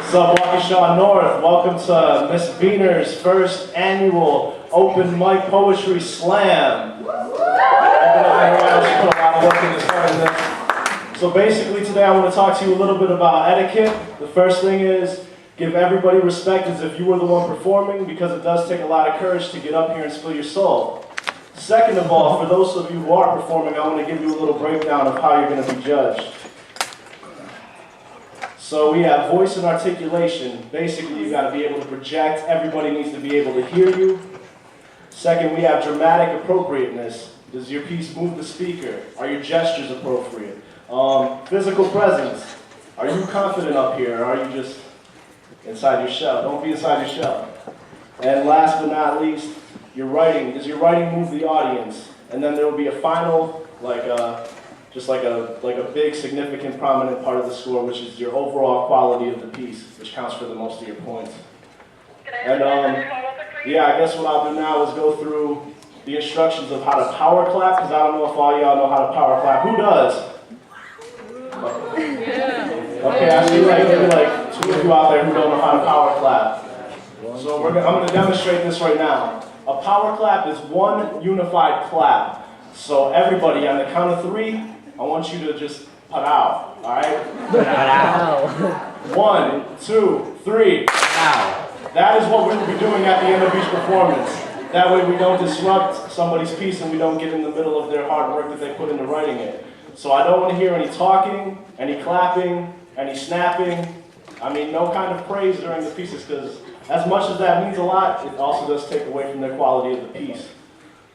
What's up, Waukesha North? Welcome to Miss Beehner's first annual open mic poetry slam. So basically today I want to talk to you a little bit about etiquette. The first thing is give everybody respect as if you were the one performing, because it does take a lot of courage to get up here and spill your soul. Second of all, for those of you who are performing, I want to give you a little breakdown of how you're going to be judged. So we have voice and articulation. Basically, you got to be able to project. Everybody needs to be able to hear you. Second, we have dramatic appropriateness. Does your piece move the speaker? Are your gestures appropriate? Physical presence. Are you confident up here, or are you just inside your shell? Don't be inside your shell. And last but not least, your writing. Does your writing move the audience? And then there will be a final, just like a big, significant, prominent part of the score, which is your overall quality of the piece, which counts for the most of your points. And yeah, I guess what I'll do now is go through the instructions of how to power clap, because I don't know if all y'all know how to power clap. Who does? Okay, I see maybe like two of you out there who don't know how to power clap. So I'm going to demonstrate this right now. A power clap is one unified clap. So everybody, on the count of three, I want you to just put out, all right? 1, 2, 3. That is what we will be doing at the end of each performance. That way we don't disrupt somebody's piece and we don't get in the middle of their hard work that they put into writing it. So I don't want to hear any talking, any clapping, any snapping. I mean, no kind of praise during the pieces, because as much as that means a lot, it also does take away from the quality of the piece.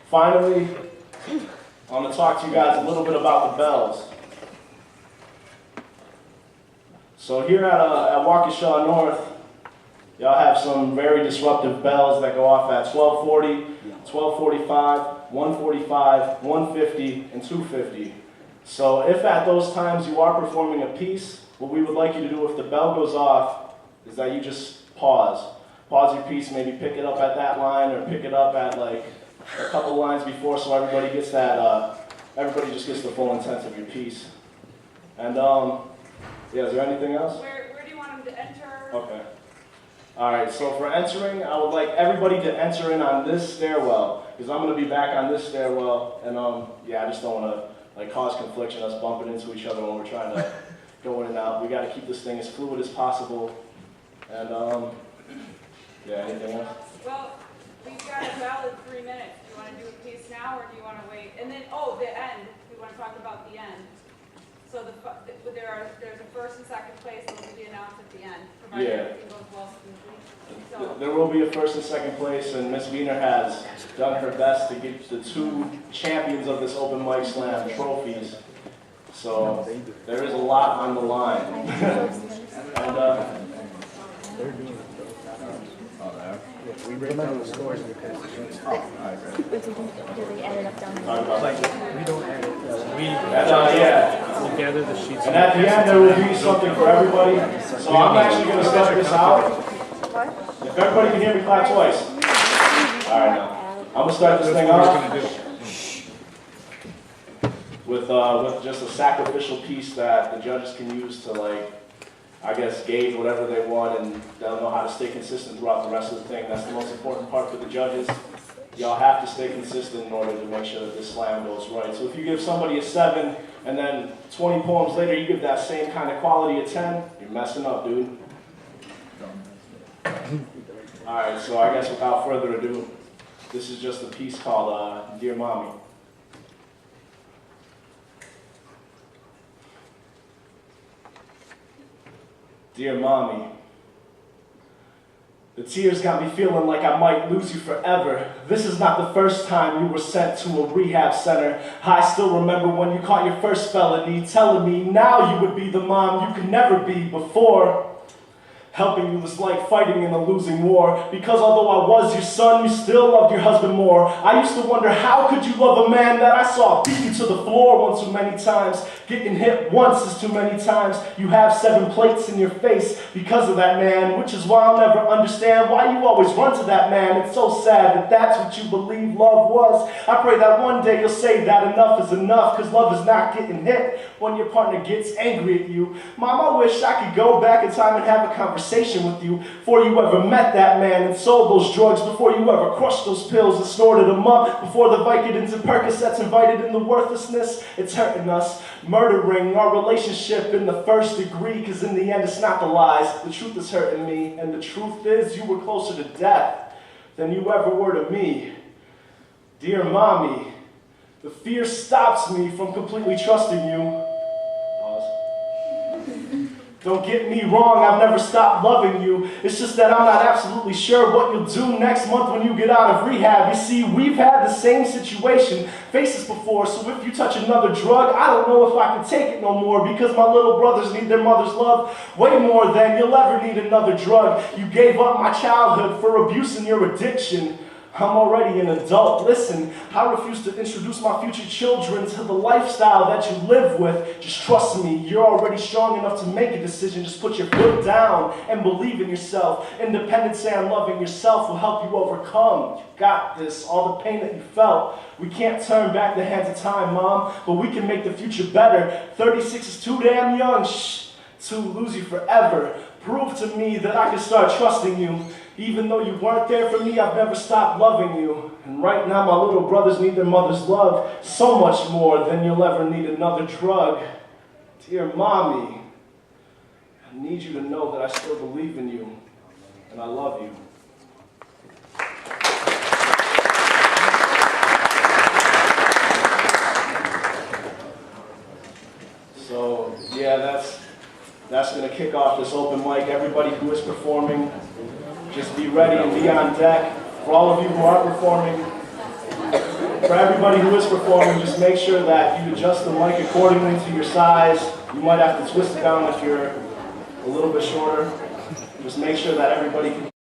Finally, I want to talk to you guys a little bit about the bells. So here at Waukesha North, y'all have some very disruptive bells that go off at 12:40, 12:45, 1:45, 1:50, and 2:50. So if at those times you are performing a piece, what we would like you to do if the bell goes off is that you just pause. Pause your piece, maybe pick it up at that line or pick it up at like a couple lines before, so everybody gets that, everybody just gets the full intent of your piece. And yeah, is there anything else? Where do you want them to enter? Okay. All right, so for entering, I would like everybody to enter in on this stairwell, because I'm going to be back on this stairwell, and yeah, I just don't want to cause confliction, us bumping into each other when we're trying to go in and out. We got to keep this thing as fluid as possible. And yeah, anything else? Well, we've got a valid 3 minutes. Do you want to do a piece now, or do you want to wait? And then, the end. We want to talk about the end. So there's a first and second place that will be announced at the end, provided everything goes well smoothly. So there will be a first and second place, and Miss Beehner has done her best to get the 2 champions of this open mic slam trophies. So there is a lot on the line. And we break down the scores because Do they add it up down there? we don't edit. yeah. We gather the sheets. And at the end, there will be something for everybody. So I'm actually going to start this out. If everybody can hear me, clap twice. All right, now. I'm going to start this thing off with just a sacrificial piece that the judges can use to, I guess, gauge whatever they want, and they'll know how to stay consistent throughout the rest of the thing. That's the most important part for the judges. Y'all have to stay consistent in order to make sure that this slam goes right. So if you give somebody a 7, and then 20 poems later you give that same kind of quality a 10, you're messing up, dude. All right, so I guess without further ado, this is just a piece called Dear Mommy. Dear Mommy, the tears got me feeling like I might lose you forever. This is not the first time you were sent to a rehab center. I still remember when you caught your first felony, telling me now you would be the mom you could never be before. Helping you was like fighting in a losing war, because although I was your son, you still loved your husband more. I used to wonder, how could you love a man that I saw beat you to the floor one too many times? Getting hit once is too many times. You have 7 plates in your face because of that man, which is why I'll never understand why you always run to that man. It's so sad that that's what you believe love was. I pray that one day you'll say that enough is enough, because love is not getting hit when your partner gets angry at you. Mom, I wish I could go back in time and have a conversation conversation with you before you ever met that man and sold those drugs, before you ever crushed those pills and snorted them up, before the Vicodins and Percocets invited in the worthlessness. It's hurting us, murdering our relationship in the first degree, because in the end it's not the lies. The truth is hurting me, and the truth is you were closer to death than you ever were to me. Dear mommy, the fear stops me from completely trusting you. Pause. Don't get me wrong, I've never stopped loving you. It's just that I'm not absolutely sure what you'll do next month when you get out of rehab. You see, we've had the same situation, faces before, so if you touch another drug, I don't know if I can take it no more, because my little brothers need their mother's love way more than you'll ever need another drug. You gave up my childhood for abuse and your addiction. I'm already an adult. Listen, I refuse to introduce my future children to the lifestyle that you live with. Just trust me, you're already strong enough to make a decision. Just put your foot down and believe in yourself. Independence and loving yourself will help you overcome. You got this, all the pain that you felt. We can't turn back the hands of time, Mom, but we can make the future better. 36 is too damn young, to lose you forever. Prove to me that I can start trusting you. Even though you weren't there for me, I've never stopped loving you. And right now my little brothers need their mother's love so much more than you'll ever need another drug. Dear Mommy, I need you to know that I still believe in you, and I love you. So, yeah, that's going to kick off this open mic. Everybody who is performing, just be ready and be on deck. For all of you who are performing, for everybody who is performing, just make sure that you adjust the mic accordingly to your size. You might have to twist it down if you're a little bit shorter. Just make sure that everybody can